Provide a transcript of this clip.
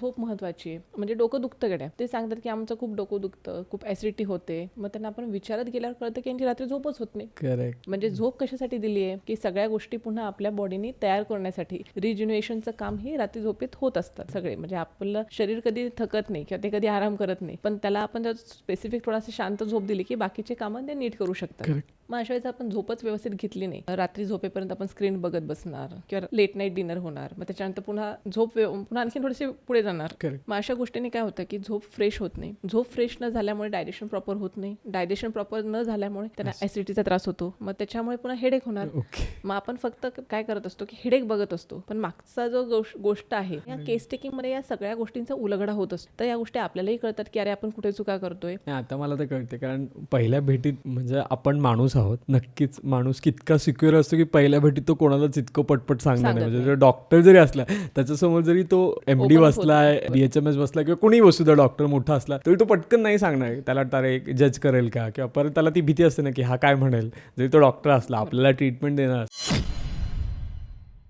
झोप महत्वाची आहे. म्हणजे डोकं दुखतं गड्या, ते सांगतात की आमचं खूप डोकं दुखतं, खूप ऍसिडिटी होते, मग त्यांना आपण विचारत गेल्यावर कळतं की यांची रात्री झोपच होत नाही. करेक्ट. म्हणजे झोप कशासाठी दिली आहे की सगळ्या गोष्टी पुन्हा आपल्या बॉडीने तयार करण्यासाठी, रिज्युनेशनचं काम हे रात्री झोपेत होत असतात सगळे. म्हणजे आपलं शरीर कधी थकत नाही किंवा ते कधी आराम करत नाही, पण त्याला आपण जर स्पेसिफिक थोडासा शांत झोप दिली की बाकीचे कामं ते नीट करू शकतात. मग अशा वेळेस आपण झोपच व्यवस्थित घेतली नाही, रात्री झोपेपर्यंत आपण स्क्रीन बघत बसणार किंवा लेट नाईट डिनर होणार, मग त्याच्यानंतर पुन्हा पुन्हा आणखी थोडेसे पुढे जाणार. मग अशा गोष्टीने काय होतं की झोप फ्रेश होत नाही. झोप फ्रेश न झाल्यामुळे डायजेशन प्रॉपर होत नाही. डायजेशन प्रॉपर न झाल्यामुळे त्यांना ऍसिडिटीचा त्रास होतो, मग त्याच्यामुळे पुन्हा हेडेक होणार. मग आपण फक्त काय करत असतो की हेडेक बघत असतो, पण मागचा जो गोष्ट आहे या केस टेकिंग मध्ये या सगळ्या गोष्टींचा उलगडा होत असतो. तर या गोष्टी आपल्यालाही कळतात की अरे आपण कुठे चुका करतोय. आता मला तर कळते, कारण पहिल्या भेटीत म्हणजे आपण माणूस आहोत, नक्कीच माणूस कितका सिक्युअर असतो की पहिल्या भेटीत तो कोणालाच इतकं पटपट सांगणार नाही. म्हणजे डॉक्टर जरी असला त्याच्यासमोर जरी तो MD बसलाय, BHMS बसला किंवा कोणीही वस्तू द्या, डॉक्टर मोठा असला तरी तो पटकन नाही सांगणार. त्याला तारे जज करेल का, किंवा परत त्याला ती भीती असते ना की हा काय म्हणेल. जरी तो डॉक्टर असला आपल्याला ट्रीटमेंट देणार